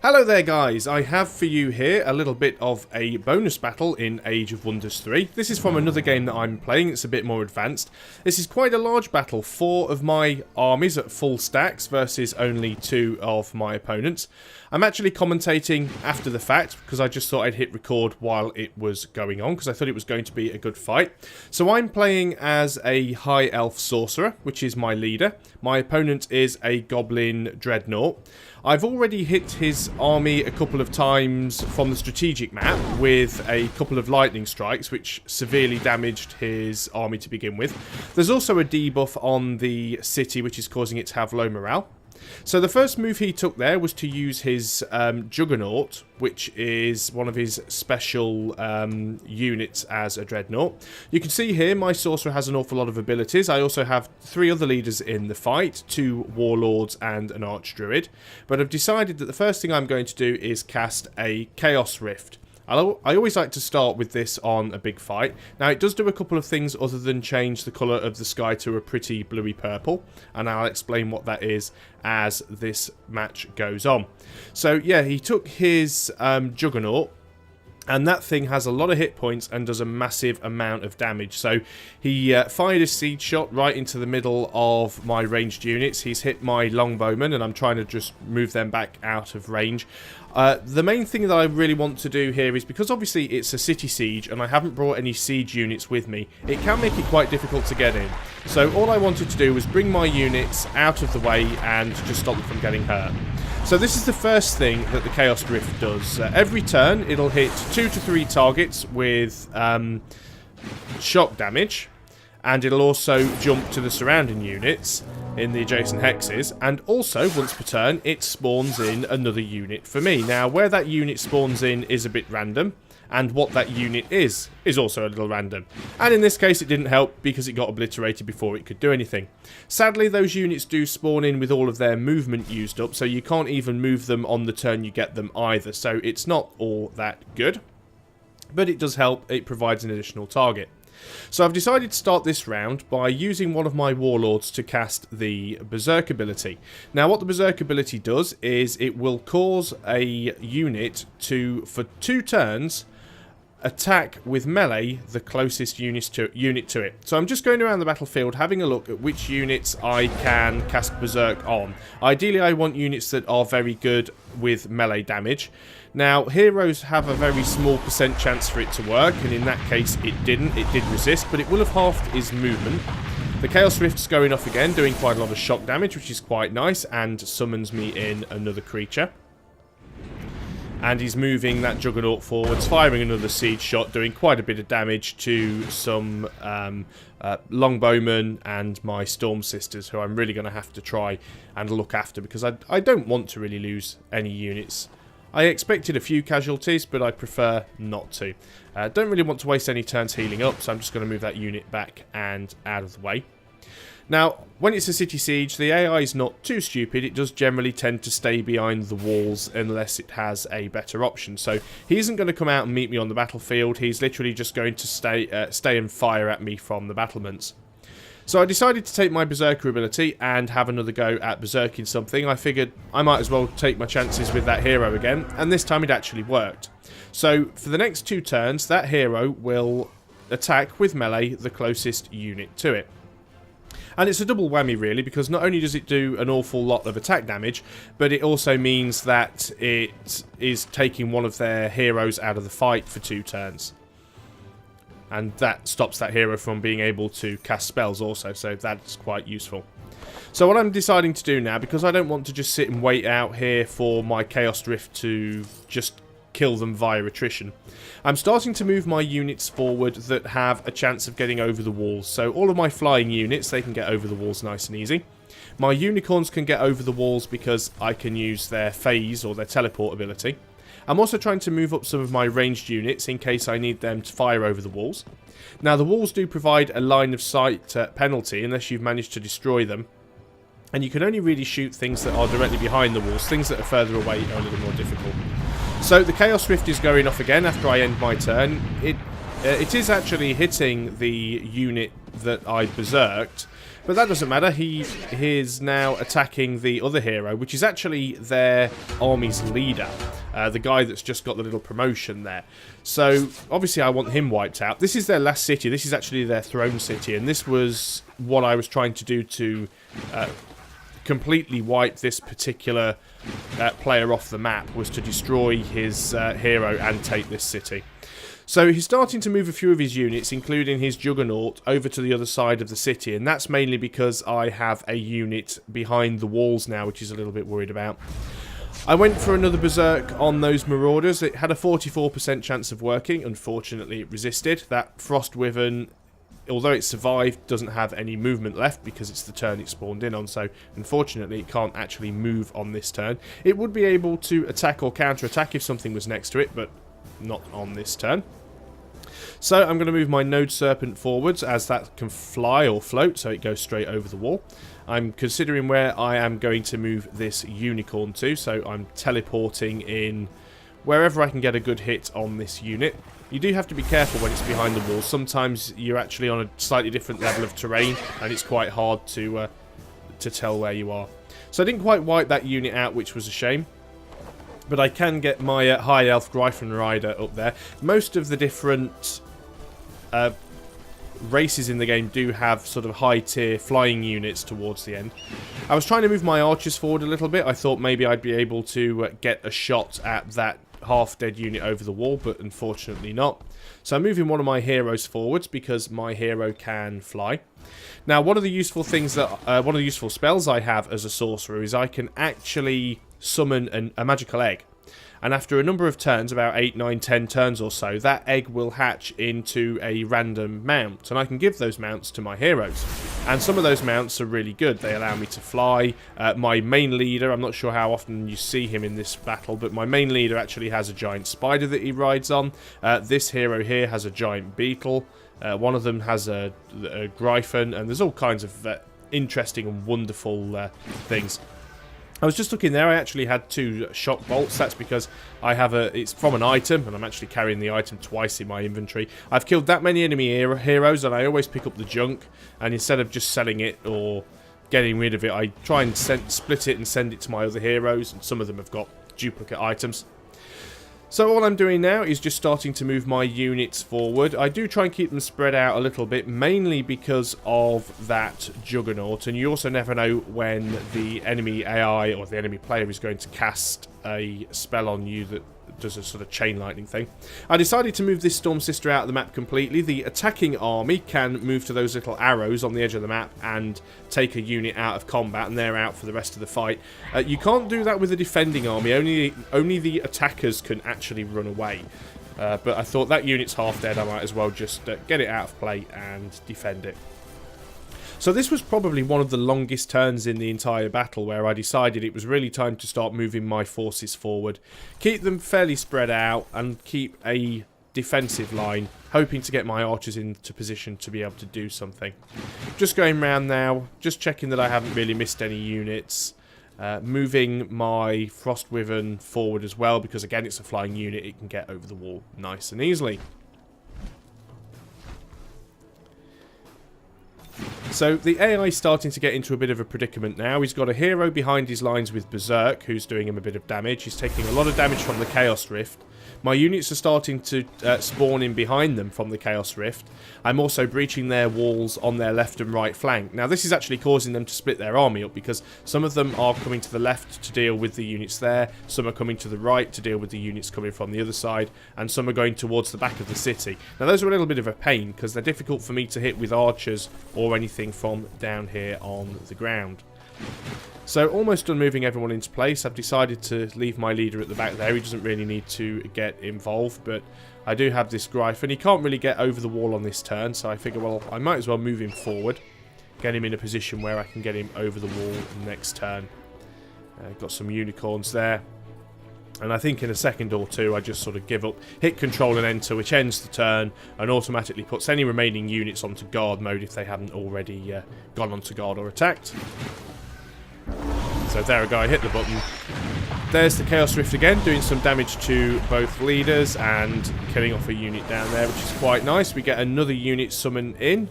Hello there guys, I have for you here a little bit of a bonus battle in Age of Wonders 3. This is from another game that I'm playing, it's a bit more advanced. This is quite a large battle, 4 of my armies at full stacks versus only 2 of my opponents. I'm actually commentating after the fact because I just thought I'd hit record while it was going on because I thought it was going to be a good fight. So I'm playing as a High Elf Sorcerer, which is my leader. My opponent is a Goblin Dreadnought. I've already hit his army a couple of times from the strategic map with a couple of lightning strikes, which severely damaged his army to begin with. There's also a debuff on the city, which is causing it to have low morale. So the first move he took there was to use his Juggernaut, which is one of his special units as a Dreadnought. You can see here my Sorcerer has an awful lot of abilities. I also have 3 other leaders in the fight, 2 Warlords and an Archdruid. But I've decided that the first thing I'm going to do is cast a Chaos Rift. I always like to start with this on a big fight. Now it does do a couple of things other than change the colour of the sky to a pretty bluey purple, and I'll explain what that is as this match goes on. So yeah, he took his Juggernaut, and that thing has a lot of hit points and does a massive amount of damage. So he fired a siege shot right into the middle of my ranged units. He's hit my longbowmen, and I'm trying to just move them back out of range. The main thing that I really want to do here is, because obviously it's a city siege and I haven't brought any siege units with me, it can make it quite difficult to get in. So all I wanted to do was bring my units out of the way and just stop them from getting hurt. So this is the first thing that the Chaos Rift does. Every turn it'll hit 2 to 3 targets with shock damage, and it'll also jump to the surrounding units in the adjacent hexes, and also once per turn it spawns in another unit for me. Now where that unit spawns in is a bit random, and what that unit is also a little random. And in this case it didn't help because it got obliterated before it could do anything. Sadly those units do spawn in with all of their movement used up, so you can't even move them on the turn you get them either, so it's not all that good. But it does help, it provides an additional target. So I've decided to start this round by using one of my Warlords to cast the Berserk ability. Now what the Berserk ability does is it will cause a unit to, for 2 turns, attack with melee the closest unit to it. So I'm just going around the battlefield having a look at which units I can cast Berserk on. Ideally I want units that are very good with melee damage. Now heroes have a very small % chance for it to work, and in that case it didn't. It did resist, but it will have halved his movement. The Chaos Rift's going off again, doing quite a lot of shock damage, which is quite nice, and summons me in another creature. And he's moving that Juggernaut forwards, firing another siege shot, doing quite a bit of damage to some longbowmen and my Storm Sisters, who I'm really going to have to try and look after, because I don't want to really lose any units. I expected a few casualties, but I prefer not to. Don't really want to waste any turns healing up, so I'm just going to move that unit back and out of the way. Now, when it's a city siege, the AI is not too stupid. It does generally tend to stay behind the walls unless it has a better option. So he isn't going to come out and meet me on the battlefield. He's literally just going to stay and fire at me from the battlements. So I decided to take my Berserker ability and have another go at berserking something. I figured I might as well take my chances with that hero again, and this time it actually worked. So for the next 2 turns, that hero will attack with melee the closest unit to it. And it's a double whammy really, because not only does it do an awful lot of attack damage, but it also means that it is taking one of their heroes out of the fight for 2 turns. And that stops that hero from being able to cast spells also, so that's quite useful. So what I'm deciding to do now, because I don't want to just sit and wait out here for my Chaos Rift to just kill them via attrition, I'm starting to move my units forward that have a chance of getting over the walls. So all of my flying units, they can get over the walls nice and easy. My unicorns can get over the walls because I can use their phase or their teleport ability. I'm also trying to move up some of my ranged units in case I need them to fire over the walls. Now the walls do provide a line of sight penalty unless you've managed to destroy them. And you can only really shoot things that are directly behind the walls. Things that are further away are a little more difficult. So the Chaos Rift is going off again after I end my turn. It is actually hitting the unit that I berserked, But that doesn't matter. He is now attacking the other hero, which is actually their army's leader. The guy that's just got the little promotion there. So, obviously I want him wiped out. This is their last city. This is actually their throne city. And this was what I was trying to do to completely wipe this particular player off the map, was to destroy his hero and take this city. So he's starting to move a few of his units, including his Juggernaut, over to the other side of the city, and that's mainly because I have a unit behind the walls now, which he's a little bit worried about. I went for another Berserk on those Marauders. It had a 44% chance of working. Unfortunately, it resisted. That Frost Wyvern, although it survived, doesn't have any movement left because it's the turn it spawned in on, so unfortunately it can't actually move on this turn. It would be able to attack or counter-attack if something was next to it, but not on this turn. So I'm going to move my Node Serpent forwards, as that can fly or float, so it goes straight over the wall. I'm considering where I am going to move this Unicorn to, so I'm teleporting in wherever I can get a good hit on this unit. You do have to be careful when it's behind the wall. Sometimes you're actually on a slightly different level of terrain, and it's quite hard to tell where you are. So I didn't quite wipe that unit out, which was a shame. But I can get my High Elf Gryphon Rider up there. Most of the different races in the game do have sort of high-tier flying units towards the end. I was trying to move my archers forward a little bit. I thought maybe I'd be able to get a shot at that half-dead unit over the wall, but unfortunately not. So I'm moving one of my heroes forwards because my hero can fly. Now, one of the useful things that one of the useful spells I have as a sorcerer is I can actually summon a magical egg. And after a number of turns, about 8, 9, 10 turns or so, that egg will hatch into a random mount. And I can give those mounts to my heroes. And some of those mounts are really good. They allow me to fly. My main leader, I'm not sure how often you see him in this battle, but my main leader actually has a giant spider that he rides on. This hero here has a giant beetle. One of them has a Gryphon, and there's all kinds of interesting and wonderful things. I was just looking there, I actually had 2 shock bolts. That's because I have it's from an item, and I'm actually carrying the item twice in my inventory. I've killed that many enemy heroes, and I always pick up the junk, and instead of just selling it or getting rid of it, I try and split it and send it to my other heroes, and some of them have got duplicate items. So all I'm doing now is just starting to move my units forward. I do try and keep them spread out a little bit, mainly because of that Juggernaut. And you also never know when the enemy AI or the enemy player is going to cast a spell on you that does a sort of chain lightning thing. I decided to move this Storm Sister out of the map completely. The attacking army can move to those little arrows on the edge of the map and take a unit out of combat, and they're out for the rest of the fight. You can't do that with the defending army. Only the attackers can actually run away. But I thought that unit's half dead. I might as well just get it out of play and defend it. So this was probably one of the longest turns in the entire battle, where I decided it was really time to start moving my forces forward. Keep them fairly spread out and keep a defensive line, hoping to get my archers into position to be able to do something. Just going around now, just checking that I haven't really missed any units. Moving my Frost Wyvern forward as well, because again it's a flying unit, it can get over the wall nice and easily. So the AI is starting to get into a bit of a predicament now. He's got a hero behind his lines with Berserk, who's doing him a bit of damage. He's taking a lot of damage from the Chaos Rift. My units are starting to spawn in behind them from the Chaos Rift. I'm also breaching their walls on their left and right flank. Now this is actually causing them to split their army up, because some of them are coming to the left to deal with the units there, some are coming to the right to deal with the units coming from the other side, and some are going towards the back of the city. Now those are a little bit of a pain, because they're difficult for me to hit with archers or anything from down here on the ground. So almost done moving everyone into place. I've decided to leave my leader at the back there. He doesn't really need to get involved, but I do have this Gryphon. He can't really get over the wall on this turn, so I figure, well, I might as well move him forward, get him in a position where I can get him over the wall next turn. Got some unicorns there. And I think in a second or two I just sort of give up, hit control and enter, which ends the turn and automatically puts any remaining units onto guard mode if they haven't already gone onto guard or attacked. So there we go, I hit the button. There's the Chaos Rift again, doing some damage to both leaders and killing off a unit down there, which is quite nice. We get another unit summoned in.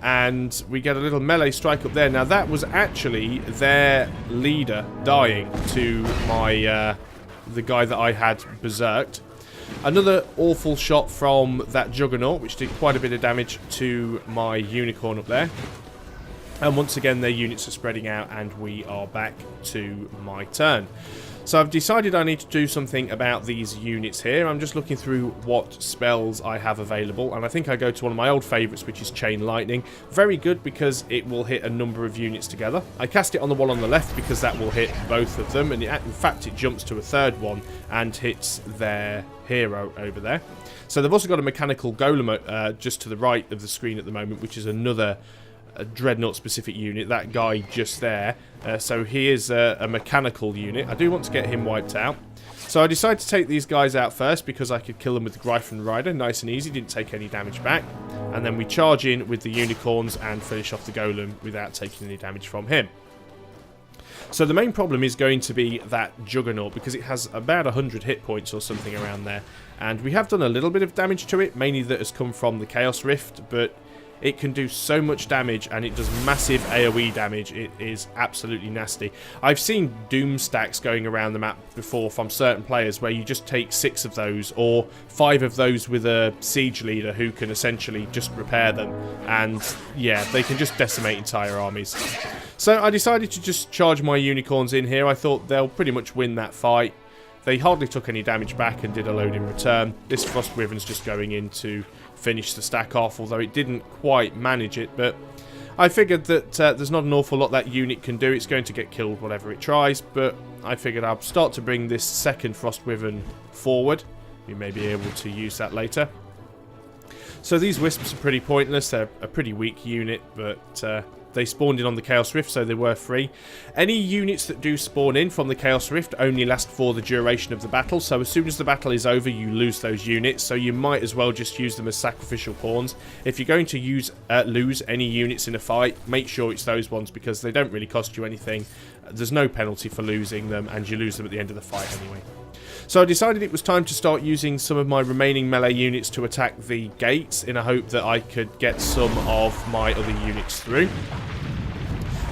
and we get a little melee strike up there. Now that was actually their leader dying to my the guy that I had berserked. Another awful shot from that Juggernaut, which did quite a bit of damage to my unicorn up there. And once again, their units are spreading out, and we are back to my turn. So I've decided I need to do something about these units here. I'm just looking through what spells I have available, and I think I go to one of my old favourites, which is Chain Lightning. Very good because it will hit a number of units together. I cast it on the one on the left because that will hit both of them, and in fact it jumps to a third one and hits their hero over there. So they've also got a mechanical golem just to the right of the screen at the moment, which is another Dreadnought specific unit, that guy just there. So he is a mechanical unit. I do want to get him wiped out. So I decided to take these guys out first because I could kill them with the Gryphon Rider. Nice and easy, didn't take any damage back. And then we charge in with the unicorns and finish off the golem without taking any damage from him. So the main problem is going to be that Juggernaut, because it has about 100 hit points or something around there. And we have done a little bit of damage to it, mainly that has come from the Chaos Rift, but it can do so much damage, and it does massive AoE damage. It is absolutely nasty. I've seen Doom stacks going around the map before from certain players where you just take 6 of those or 5 of those with a siege leader who can essentially just repair them, and yeah, they can just decimate entire armies. So I decided to just charge my unicorns in here. I thought they'll pretty much win that fight. They hardly took any damage back and did a load in return. This Frost Wyvern's just going in to finish the stack off, although it didn't quite manage it. But I figured that there's not an awful lot that unit can do. It's going to get killed whatever it tries, but I figured I'll start to bring this second Frost Wyvern forward. You may be able to use that later. So these Wisps are pretty pointless. They're a pretty weak unit, but they spawned in on the Chaos Rift, so they were free. Any units that do spawn in from the Chaos Rift only last for the duration of the battle, so as soon as the battle is over, you lose those units, so you might as well just use them as sacrificial pawns. If you're going to lose any units in a fight, make sure it's those ones, because they don't really cost you anything. There's no penalty for losing them, and you lose them at the end of the fight anyway. So I decided it was time to start using some of my remaining melee units to attack the gates in a hope that I could get some of my other units through.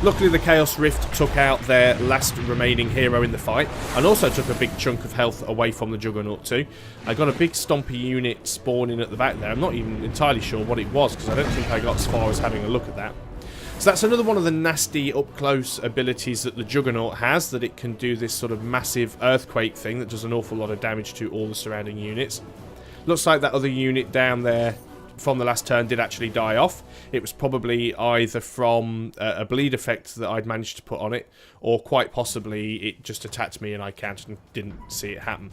Luckily the Chaos Rift took out their last remaining hero in the fight, and also took a big chunk of health away from the Juggernaut too. I got a big stompy unit spawning at the back there. I'm not even entirely sure what it was, because I don't think I got as far as having a look at that. So that's another one of the nasty up-close abilities that the Juggernaut has, that it can do this sort of massive earthquake thing that does an awful lot of damage to all the surrounding units. Looks like that other unit down there from the last turn did actually die off. It was probably either from a bleed effect that I'd managed to put on it, or quite possibly it just attacked me and I counted and didn't see it happen.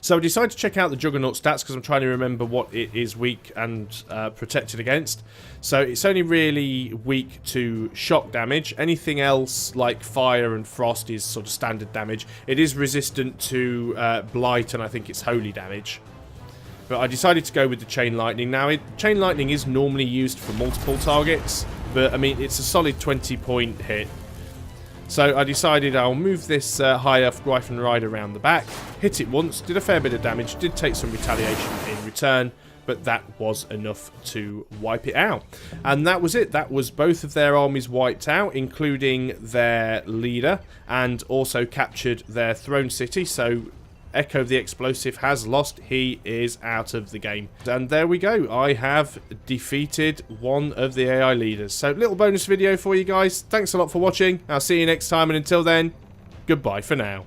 So I decided to check out the Juggernaut stats because I'm trying to remember what it is weak and protected against. So it's only really weak to shock damage. Anything else like fire and frost is sort of standard damage. It is resistant to blight and I think it's holy damage. But I decided to go with the Chain Lightning. Now, Chain Lightning is normally used for multiple targets, but I mean, it's a solid 20-point hit. So I decided I'll move this High Elf Gryphon Rider around the back, hit it once, did a fair bit of damage, did take some retaliation in return, but that was enough to wipe it out. And that was it. That was both of their armies wiped out, including their leader, and also captured their throne city. So Echo the Explosive has lost. He is out of the game. And there we go. I have defeated one of the AI leaders. So, little bonus video for you guys. Thanks a lot for watching. I'll see you next time. And until then, goodbye for now.